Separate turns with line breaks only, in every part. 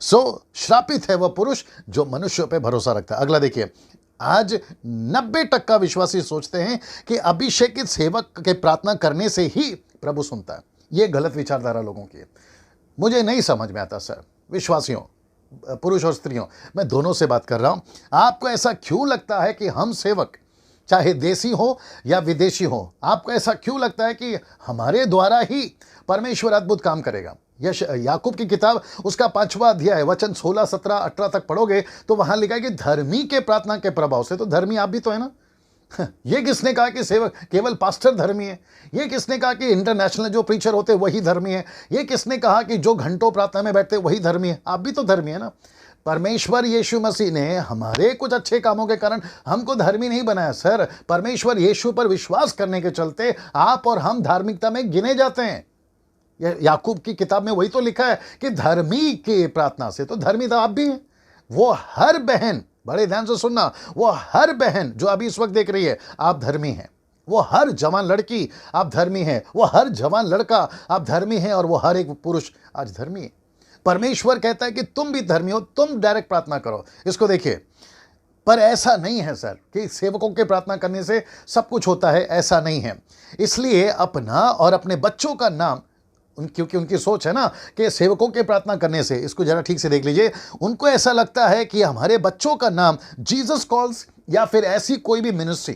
श्रापित है वह पुरुष जो मनुष्यों पे भरोसा रखता है। अगला देखिए, आज 90% विश्वासी सोचते हैं कि अभिषेकित सेवक के प्रार्थना करने से ही प्रभु सुनता है। यह गलत विचारधारा लोगों की है। मुझे नहीं समझ में आता सर, विश्वासियों, पुरुष और स्त्रियों, मैं दोनों से बात कर रहा हूं। आपको ऐसा क्यों लगता है कि हम सेवक, चाहे देसी हो या विदेशी हो, आपको ऐसा क्यों लगता है कि हमारे द्वारा ही परमेश्वर अद्भुत काम करेगा? याकूब की किताब उसका 5वां अध्याय वचन 16, 17, 18 तक पढ़ोगे तो वहां लिखा है कि धर्मी के प्रार्थना के प्रभाव से, तो धर्मी आप भी तो है ना। ये किसने कहा कि सेवक केवल पास्टर धर्मी है? ये किसने कहा कि इंटरनेशनल जो प्रीचर होते वही धर्मी है? ये किसने कहा कि जो घंटों प्रार्थना में बैठते वही धर्मी है? आप भी तो धर्मी है ना। परमेश्वर यीशु मसीह ने हमारे कुछ अच्छे कामों के कारण हमको धर्मी नहीं बनाया सर। परमेश्वर यीशु पर विश्वास करने के चलते आप और हम धार्मिकता में गिने जाते हैं। याकूब की किताब में वही तो लिखा है कि धर्मी के प्रार्थना से, तो धर्मी तो आप भी हैं। वो हर बहन, बड़े ध्यान से सुनना, वो हर बहन जो अभी इस वक्त देख रही है, आप धर्मी हैं। वो हर जवान लड़की आप धर्मी हैं, वो हर जवान लड़का आप धर्मी हैं, और वो हर एक पुरुष आज धर्मी है। परमेश्वर कहता है कि तुम भी धर्मी हो, तुम डायरेक्ट प्रार्थना करो। इसको देखिए, पर ऐसा नहीं है सर कि सेवकों के प्रार्थना करने से सब कुछ होता है, ऐसा नहीं है। इसलिए अपना और अपने बच्चों का नाम, क्योंकि उनकी सोच है ना कि सेवकों के प्रार्थना करने से, इसको जरा ठीक से देख लीजिए, उनको ऐसा लगता है कि हमारे बच्चों का नाम जीसस कॉल्स या फिर ऐसी कोई भी मिनिस्ट्री,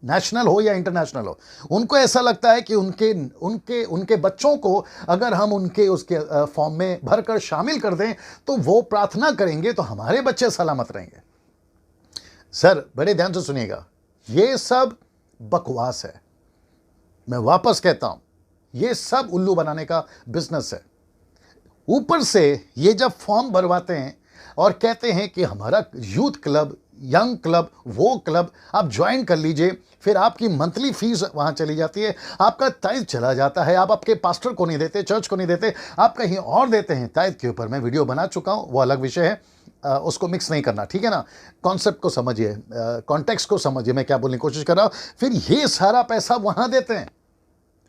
नेशनल हो या इंटरनेशनल हो, उनको ऐसा लगता है कि उनके बच्चों को अगर हम उसके फॉर्म में भरकर शामिल कर दें तो वो प्रार्थना करेंगे तो हमारे बच्चे सलामत रहेंगे। सर बड़े ध्यान से सुनिएगा, ये सब बकवास है। मैं वापस कहता हूं, ये सब उल्लू बनाने का बिजनेस है। ऊपर से ये जब फॉर्म भरवाते हैं और कहते हैं कि हमारा यूथ क्लब, यंग क्लब, वो क्लब आप ज्वाइन कर लीजिए, फिर आपकी मंथली फीस वहां चली जाती है, आपका ताइद चला जाता है, आप आपके पास्टर को नहीं देते, चर्च को नहीं देते, आप कहीं और देते हैं। ताइद के ऊपर मैं वीडियो बना चुका हूं, वो अलग विषय है, उसको मिक्स नहीं करना, ठीक है ना। कॉन्सेप्ट को समझिए, कॉन्टेक्स्ट को समझिए, मैं क्या बोलने की कोशिश कर रहा हूं। फिर ये सारा पैसा वहां देते हैं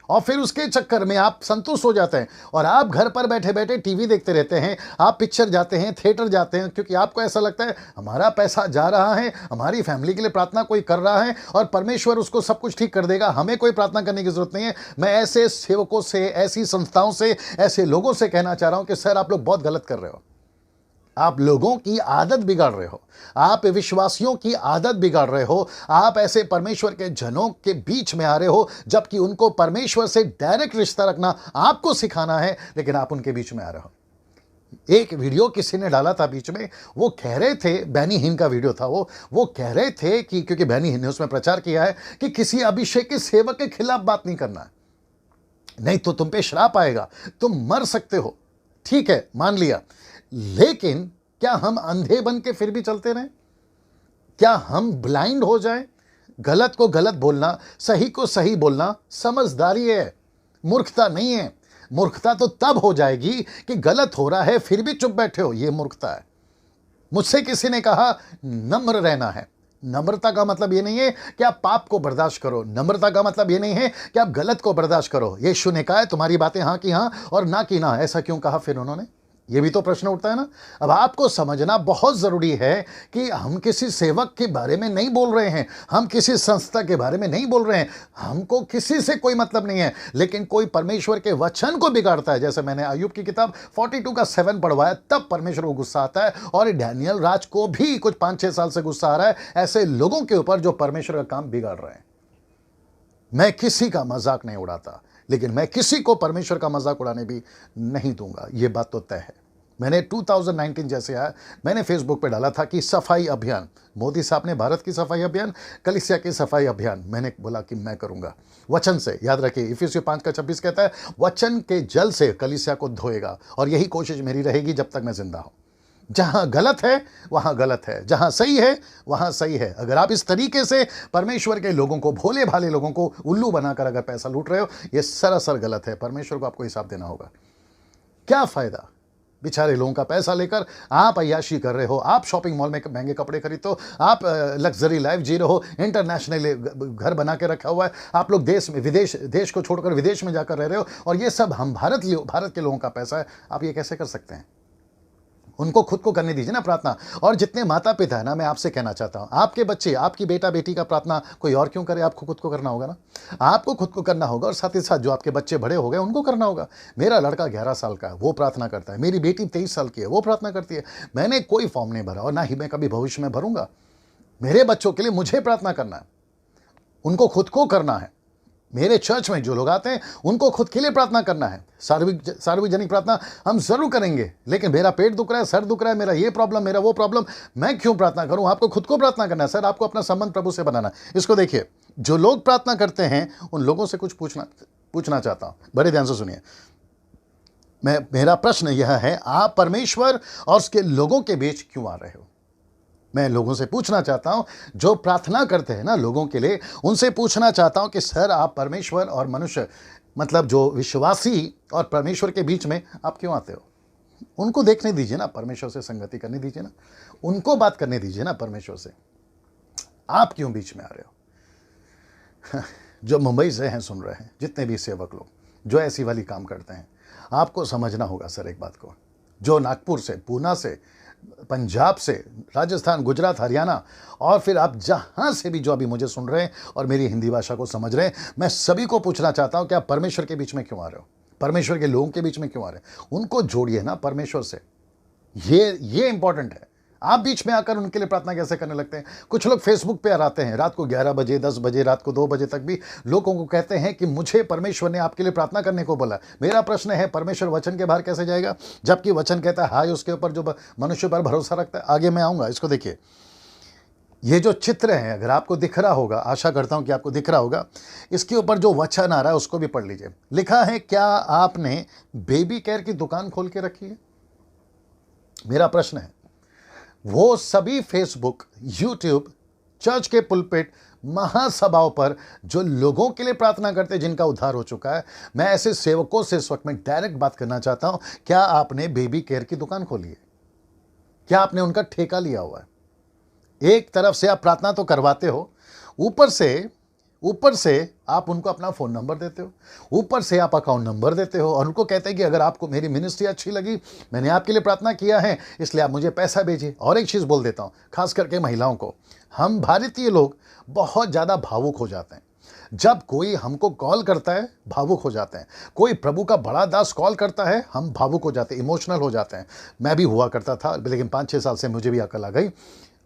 और फिर उसके चक्कर में आप संतुष्ट हो जाते हैं और आप घर पर बैठे बैठे टीवी देखते रहते हैं, आप पिक्चर जाते हैं, थिएटर जाते हैं, क्योंकि आपको ऐसा लगता है हमारा पैसा जा रहा है, हमारी फैमिली के लिए प्रार्थना कोई कर रहा है और परमेश्वर उसको सब कुछ ठीक कर देगा, हमें कोई प्रार्थना करने की जरूरत नहीं है। मैं ऐसे सेवकों से, ऐसी संस्थाओं से, ऐसे लोगों से कहना चाह रहा हूं कि सर आप लोग बहुत गलत कर रहे हो। आप लोगों की आदत बिगाड़ रहे हो, आप विश्वासियों की आदत बिगाड़ रहे हो, आप ऐसे परमेश्वर के जनों के बीच में आ रहे हो, जबकि उनको परमेश्वर से डायरेक्ट रिश्ता रखना आपको सिखाना है, लेकिन आप उनके बीच में आ रहे हो। एक वीडियो किसी ने डाला था बीच में, वो कह रहे थे, बैनी हिन का वीडियो था वो कह रहे थे कि क्योंकि बैनी हिन ने उसमें प्रचार किया है कि किसी अभिषेकित सेवक के खिलाफ बात नहीं करना है, नहीं तो तुम पे श्राप आएगा, तुम मर सकते हो। ठीक है, मान लिया, लेकिन क्या हम अंधे बन के फिर भी चलते रहें? क्या हम ब्लाइंड हो जाएं? गलत को गलत बोलना, सही को सही बोलना समझदारी है, मूर्खता नहीं है। मूर्खता तो तब हो जाएगी कि गलत हो रहा है फिर भी चुप बैठे हो, यह मूर्खता है। मुझसे किसी ने कहा नम्र रहना है। नम्रता का मतलब यह नहीं है कि आप पाप को बर्दाश्त करो, नम्रता का मतलब यह नहीं है कि आप गलत को बर्दाश्त करो। यीशु ने कहा है तुम्हारी बातें हाँ की हाँ और ना की ना। ऐसा क्यों कहा फिर उन्होंने? ये भी तो प्रश्न उठता है ना। अब आपको समझना बहुत जरूरी है कि हम किसी सेवक के बारे में नहीं बोल रहे हैं, हम किसी संस्था के बारे में नहीं बोल रहे हैं, हमको किसी से कोई मतलब नहीं है, लेकिन कोई परमेश्वर के वचन को बिगाड़ता है। जैसे मैंने अय्यूब की किताब 42 का 7 पढ़वाया, तब परमेश्वर को गुस्सा आता है, और डैनियल राज को भी कुछ 5-6 साल से गुस्सा आ रहा है ऐसे लोगों के ऊपर जो परमेश्वर का काम बिगाड़ रहे हैं। मैं किसी का मजाक नहीं उड़ाता, लेकिन मैं किसी को परमेश्वर का मजाक उड़ाने भी नहीं दूंगा, यह बात तो तय है। मैंने 2019 जैसे आया, मैंने फेसबुक पे डाला था कि सफाई अभियान, मोदी साहब ने भारत की सफाई अभियान, कलीसिया की सफाई अभियान, मैंने बोला कि मैं करूंगा वचन से। याद रखिए, इफिसियों 5:26 कहता है वचन के जल से कलीसिया को धोएगा, और यही कोशिश मेरी रहेगी जब तक मैं जिंदा हूं। जहां गलत है वहां गलत है, जहां सही है वहां सही है। अगर आप इस तरीके से परमेश्वर के लोगों को, भोले भाले लोगों को उल्लू बनाकर अगर पैसा लूट रहे हो, यह सरासर गलत है। परमेश्वर को आपको हिसाब देना होगा। क्या फायदा बेचारे लोगों का पैसा लेकर आप अय्याशी कर रहे हो, आप शॉपिंग मॉल में महंगे कपड़े खरीदते हो, आप लग्जरी लाइफ जी रहे हो, इंटरनेशनल घर बना के रखा हुआ है, आप लोग देश को छोड़कर विदेश में जाकर रह रहे हो, और ये सब हम भारत के लोगों का पैसा है। आप ये कैसे कर सकते हैं? उनको खुद को करने दीजिए ना प्रार्थना। और जितने माता पिता है ना, मैं आपसे कहना चाहता हूं, आपके बच्चे, आपकी बेटा बेटी का प्रार्थना कोई और क्यों करे, आपको खुद को करना होगा ना। आपको खुद को करना होगा, और साथ ही साथ जो आपके बच्चे बड़े हो गए उनको करना होगा। मेरा लड़का 11 साल का है, वो प्रार्थना करता है। मेरी बेटी 23 साल की है, वो प्रार्थना करती है। मैंने कोई फॉर्म नहीं भरा, और ना ही मैं कभी भविष्य में भरूंगा। मेरे बच्चों के लिए मुझे प्रार्थना करना है, उनको खुद को करना है। मेरे चर्च में जो लोग आते हैं उनको खुद के लिए प्रार्थना करना है। सार्वजनिक प्रार्थना हम जरूर करेंगे, लेकिन मेरा पेट दुख रहा है, सर दुख रहा है, मेरा ये प्रॉब्लम, मेरा वो प्रॉब्लम, मैं क्यों प्रार्थना करूं। आपको खुद को प्रार्थना करना है सर, आपको अपना संबंध प्रभु से बनाना है। इसको देखिए, जो लोग प्रार्थना करते हैं उन लोगों से कुछ पूछना चाहता हूं, बड़े ध्यान से सुनिए। मेरा प्रश्न यह है, आप परमेश्वर और उसके लोगों के बीच क्यों आ रहे हो। मैं लोगों से पूछना चाहता हूं, जो प्रार्थना करते हैं ना लोगों के लिए, उनसे पूछना चाहता हूं कि सर, आप परमेश्वर और मनुष्य, मतलब जो विश्वासी और परमेश्वर के बीच में आप क्यों आते हो। उनको देखने दीजिए ना, परमेश्वर से संगति करने दीजिए ना, उनको बात करने दीजिए ना परमेश्वर से। आप क्यों बीच में आ रहे हो। जो मुंबई से हैं, सुन रहे हैं, जितने भी सेवक लोग जो ऐसी वाली काम करते हैं, आपको समझना होगा सर एक बात को। जो नागपुर से, पूना से, पंजाब से, राजस्थान, गुजरात, हरियाणा, और फिर आप जहां से भी जो अभी मुझे सुन रहे हैं और मेरी हिंदी भाषा को समझ रहे हैं, मैं सभी को पूछना चाहता हूं कि आप परमेश्वर के बीच में क्यों आ रहे हो, परमेश्वर के लोगों के बीच में क्यों आ रहे हैं। उनको जोड़िए ना परमेश्वर से, ये इंपॉर्टेंट है। आप बीच में आकर उनके लिए प्रार्थना कैसे करने लगते हैं। कुछ लोग फेसबुक पे आते हैं रात को 11 बजे, 10 बजे, रात को 2 बजे तक भी लोगों को कहते हैं कि मुझे परमेश्वर ने आपके लिए प्रार्थना करने को बोला। मेरा प्रश्न है, परमेश्वर वचन के बाहर कैसे जाएगा, जबकि वचन कहता है हाय उसके ऊपर जो मनुष्य पर भरोसा रखता है। आगे मैं आऊंगा, इसको देखिए। ये जो चित्र है, अगर आपको दिख रहा होगा, आशा करता हूं कि आपको दिख रहा होगा, इसके ऊपर जो वचन आ रहा है उसको भी पढ़ लीजिए। लिखा है, क्या आपने बेबी केयर की दुकान खोल के रखी है। मेरा प्रश्न है, वो सभी फेसबुक, यूट्यूब, चर्च के पुलपिट, महासभाओं पर जो लोगों के लिए प्रार्थना करते हैं जिनका उद्धार हो चुका है, मैं ऐसे सेवकों से इस वक्त में डायरेक्ट बात करना चाहता हूं, क्या आपने बेबी केयर की दुकान खोली है। क्या आपने उनका ठेका लिया हुआ है। एक तरफ से आप प्रार्थना तो करवाते हो, ऊपर से आप उनको अपना फ़ोन नंबर देते हो, ऊपर से आप अकाउंट नंबर देते हो, और उनको कहते हैं कि अगर आपको मेरी मिनिस्ट्री अच्छी लगी, मैंने आपके लिए प्रार्थना किया है, इसलिए आप मुझे पैसा भेजिए। और एक चीज़ बोल देता हूँ, खास करके महिलाओं को, हम भारतीय लोग बहुत ज़्यादा भावुक हो जाते हैं। जब कोई हमको कॉल करता है, भावुक हो जाते हैं। कोई प्रभु का बड़ा दास कॉल करता है, हम भावुक हो जाते हैं, इमोशनल हो जाते हैं। मैं भी हुआ करता था, लेकिन 5-6 साल से मुझे भी अकल आ गई।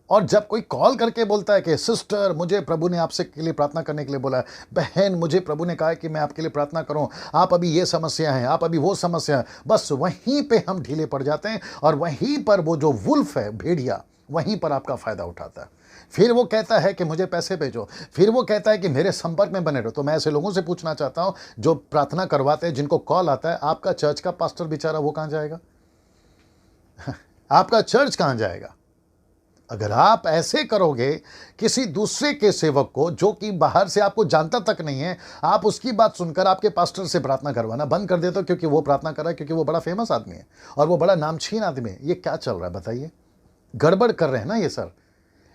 और जब कोई कॉल करके बोलता है कि सिस्टर, मुझे प्रभु ने आपसे के लिए प्रार्थना करने के लिए बोला है, बहन, मुझे प्रभु ने कहा है कि मैं आपके लिए प्रार्थना करूं, आप अभी ये समस्या है, आप अभी वो समस्या है, बस वहीं पे हम ढीले पड़ जाते हैं, और वहीं पर वो जो वुल्फ है, भेड़िया, वहीं पर आपका फायदा उठाता है। फिर वो कहता है कि मुझे पैसे भेजो, फिर वो कहता है कि मेरे संपर्क में बने रहो। तो मैं ऐसे लोगों से पूछना चाहता हूं जो प्रार्थना करवाते हैं, जिनको कॉल आता है, आपका चर्च का पास्टर बेचारा वो कहां जाएगा। आपका चर्च कहां जाएगा। अगर आप ऐसे करोगे किसी दूसरे के सेवक को, जो कि बाहर से आपको जानता तक नहीं है, आप उसकी बात सुनकर आपके पास्टर से प्रार्थना करवाना बंद कर देते हो, क्योंकि वो प्रार्थना कर रहा है, क्योंकि वो बड़ा फेमस आदमी है और वो बड़ा नामचीन आदमी है। ये क्या चल रहा है बताइए। गड़बड़ कर रहे हैं ना ये सर।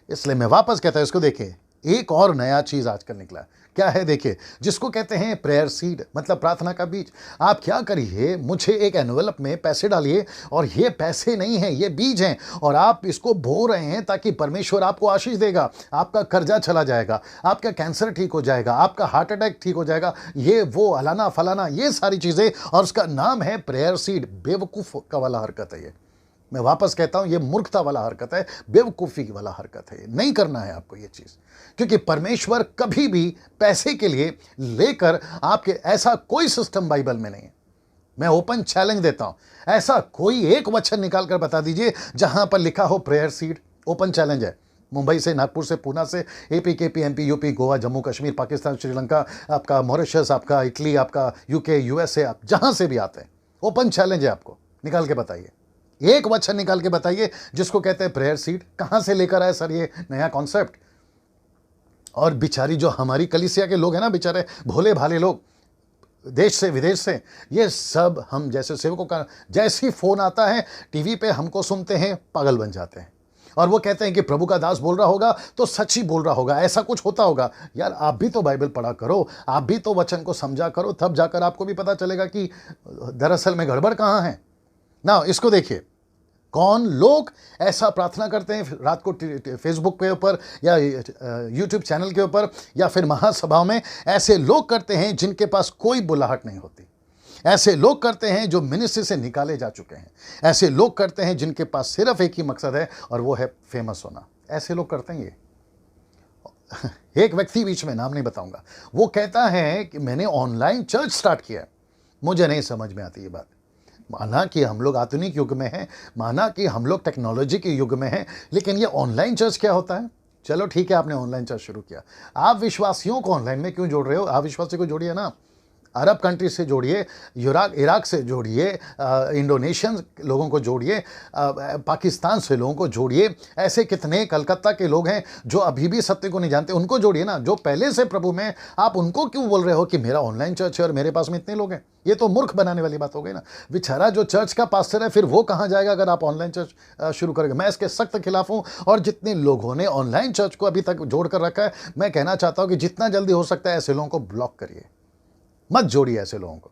इसलिए मैं वापस कहता हूं, इसको देखिए, एक और नया चीज आजकल निकला। क्या है देखिए, जिसको कहते हैं प्रेयर सीड, मतलब प्रार्थना का बीज। आप क्या करिए, मुझे एक एनवेलप में पैसे डालिए, और ये पैसे नहीं है, ये बीज हैं, और आप इसको बो रहे हैं ताकि परमेश्वर आपको आशीष देगा। आपका कर्जा चला जाएगा, आपका कैंसर ठीक हो जाएगा, आपका हार्ट अटैक ठीक हो जाएगा, ये वो अलाना फलाना, ये सारी चीजें, और उसका नाम है प्रेयर सीड। बेवकूफ का वाला हरकत है ये। मैं वापस कहता हूं, ये मूर्खता वाला हरकत है, बेवकूफ़ी वाला हरकत है। नहीं करना है आपको ये चीज़, क्योंकि परमेश्वर कभी भी पैसे के लिए लेकर आपके, ऐसा कोई सिस्टम बाइबल में नहीं है। मैं ओपन चैलेंज देता हूं, ऐसा कोई एक वचन निकाल कर बता दीजिए जहां पर लिखा हो प्रेयर सीड। ओपन चैलेंज है। मुंबई से, नागपुर से, पूना से, AP, KP, MP, UP, Goa, Jammu Kashmir, Pakistan, Sri Lanka, आपका मॉरिशस, आपका इटली, आपका यूके, यूएसए, आप जहां से भी आते हैं, ओपन चैलेंज है आपको। निकाल के बताइए, एक वचन निकाल के बताइए जिसको कहते हैं प्रेयर सीड। कहां से लेकर आए सर ये नया कॉन्सेप्ट। और बिचारी जो हमारी कलीसिया के लोग हैं ना, बेचारे भोले भाले लोग, देश से विदेश से, ये सब हम जैसे सेवकों का जैसे ही फोन आता है टीवी पे, हमको सुनते हैं, पागल बन जाते हैं, और वो कहते हैं कि प्रभु का दास बोल रहा होगा तो सच ही बोल रहा होगा, ऐसा कुछ होता होगा। यार आप भी तो बाइबल पढ़ा करो, आप भी तो वचन को समझा करो, तब जाकर आपको भी पता चलेगा कि दरअसल में गड़बड़ कहाँ है ना। इसको देखिए, कौन लोग ऐसा प्रार्थना करते हैं रात को फेसबुक के ऊपर या यूट्यूब चैनल के ऊपर या फिर महासभाओं में? ऐसे लोग करते हैं जिनके पास कोई बुलाहट नहीं होती। ऐसे लोग करते हैं जो मिनिस्ट्री से निकाले जा चुके हैं। ऐसे लोग करते हैं जिनके पास सिर्फ एक ही मकसद है और वो है फेमस होना। ऐसे लोग करते हैं ये। एक व्यक्ति बीच में, नाम नहीं बताऊंगा, वो कहता है कि मैंने ऑनलाइन चर्च स्टार्ट किया। मुझे नहीं समझ में आती ये बात। माना कि हम लोग आधुनिक युग में हैं, माना कि हम लोग टेक्नोलॉजी के युग में हैं, लेकिन ये ऑनलाइन चर्च क्या होता है? चलो ठीक है, आपने ऑनलाइन चर्च शुरू किया, आप विश्वासियों को ऑनलाइन में क्यों जोड़ रहे हो? आप विश्वासियों को जोड़िए ना, अरब कंट्री से जोड़िए, इराक से जोड़िए, इंडोनेशियन लोगों को जोड़िए, पाकिस्तान से लोगों को जोड़िए। ऐसे कितने कलकत्ता के लोग हैं जो अभी भी सत्य को नहीं जानते, उनको जोड़िए ना। जो पहले से प्रभु में, आप उनको क्यों बोल रहे हो कि मेरा ऑनलाइन चर्च है और मेरे पास में इतने लोग हैं? ये तो मूर्ख बनाने वाली बात हो गई ना। बेचारा जो चर्च का पास्टर है, फिर वो कहाँ जाएगा अगर आप ऑनलाइन चर्च शुरू करेंगे? मैं इसके सख्त खिलाफ हूँ। और जितने लोगों ने ऑनलाइन चर्च को अभी तक जोड़ कर रखा है, मैं कहना चाहता हूँ कि जितना जल्दी हो सकता है ऐसे लोगों को ब्लॉक करिए, मत जोड़िए ऐसे लोगों को।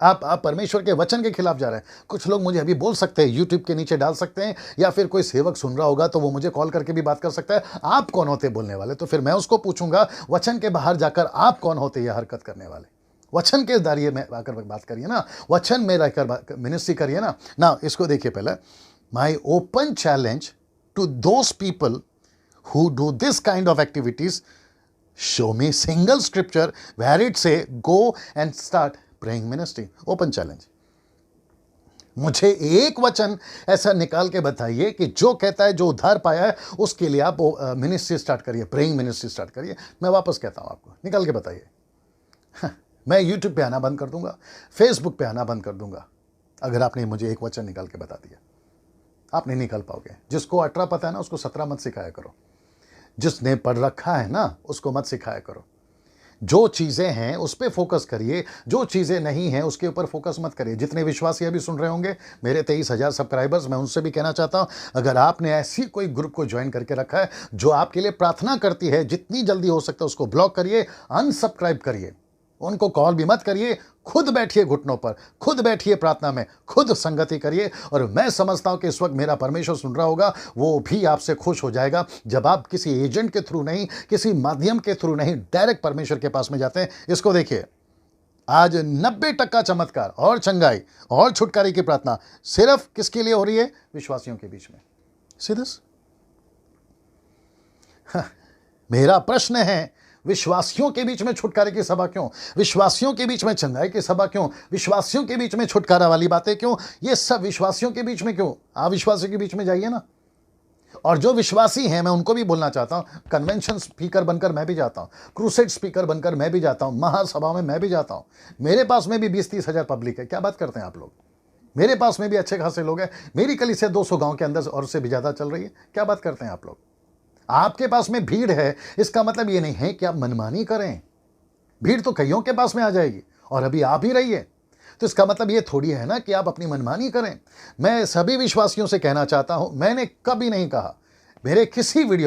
आप परमेश्वर के वचन के खिलाफ जा रहे हैं। कुछ लोग मुझे अभी बोल सकते हैं, यूट्यूब के नीचे डाल सकते हैं, या फिर कोई सेवक सुन रहा होगा तो वो मुझे कॉल करके भी बात कर सकता है, आप कौन होते बोलने वाले? तो फिर मैं उसको पूछूंगा, वचन के बाहर जाकर आप कौन होते यह हरकत करने वाले? वचन के दायरे में आकर बात करिए ना, वचन में रहकर मिनिस्ट्री करिए ना। ना, इसको देखिए पहले, my open challenge to those people who do this kind of activities, show me single scripture where it say go and start praying ministry. Open challenge. मुझे एक वचन ऐसा निकाल के बताइए कि जो कहता है जो उद्धार पाया है उसके लिए आप मिनिस्ट्री स्टार्ट करिए, प्रेइंग मिनिस्ट्री स्टार्ट करिए। मैं वापस कहता हूं आपको, निकाल के बताइए। मैं यूट्यूब पे आना बंद कर दूंगा, फेसबुक पे आना बंद कर दूंगा, अगर आपने मुझे एक वचन निकाल के बता दिया। आप नहीं निकाल पाओगे। जिसको 18 पता है ना, उसको 17 मत सिखाया करो। जिसने पढ़ रखा है ना, उसको मत सिखाया करो। जो चीज़ें हैं उस पर फोकस करिए, जो चीज़ें नहीं हैं उसके ऊपर फोकस मत करिए। जितने विश्वासी अभी सुन रहे होंगे, मेरे 23,000 सब्सक्राइबर्स, मैं उनसे भी कहना चाहता हूं, अगर आपने ऐसी कोई ग्रुप को ज्वाइन करके रखा है जो आपके लिए प्रार्थना करती है, जितनी जल्दी हो सकता है उसको ब्लॉक करिए, अनसब्सक्राइब करिए। उनको कॉल भी मत करिए, खुद बैठिए घुटनों पर, खुद बैठिए प्रार्थना में, खुद संगति करिए। और मैं समझता हूं कि इस वक्त मेरा परमेश्वर सुन रहा होगा, वो भी आपसे खुश हो जाएगा जब आप किसी एजेंट के थ्रू नहीं, किसी माध्यम के थ्रू नहीं, डायरेक्ट परमेश्वर के पास में जाते हैं। इसको देखिए, आज 90% चमत्कार और चंगाई और छुटकारे की प्रार्थना सिर्फ किसके लिए हो रही है? विश्वासियों के बीच में। सीधस मेरा प्रश्न है, विश्वासियों के बीच में छुटकारे की सभा क्यों? विश्वासियों के बीच में चंगाई की सभा क्यों? विश्वासियों के बीच में छुटकारा वाली बातें क्यों? ये सब विश्वासियों के बीच में क्यों? आप विश्वासियों के बीच में जाइए ना। और जो विश्वासी हैं, मैं उनको भी बोलना चाहता हूं, कन्वेंशन स्पीकर बनकर मैं भी जाता हूं, क्रूसेड स्पीकर बनकर मैं भी जाता हूं, महासभा में मैं भी जाता हूं। मेरे पास में भी 20-30 हजार पब्लिक है। क्या बात करते हैं आप लोग? मेरे पास में भी अच्छे खासे लोग हैं। मेरी कलीसिया 200 गांव के अंदर और से भी ज्यादा चल रही है। क्या बात करते हैं आप लोग? आपके पास में भीड़ है, इसका मतलब ये नहीं है कि आप मनमानी करें। भीड़ तो कईयों के पास में आ जाएगी और अभी आप ही रहिए, तो इसका मतलब ये थोड़ी है ना कि आप अपनी मनमानी करें। मैं सभी विश्वासियों से कहना चाहता हूं, मैंने कभी नहीं कहा, मेरे किसी वीडियो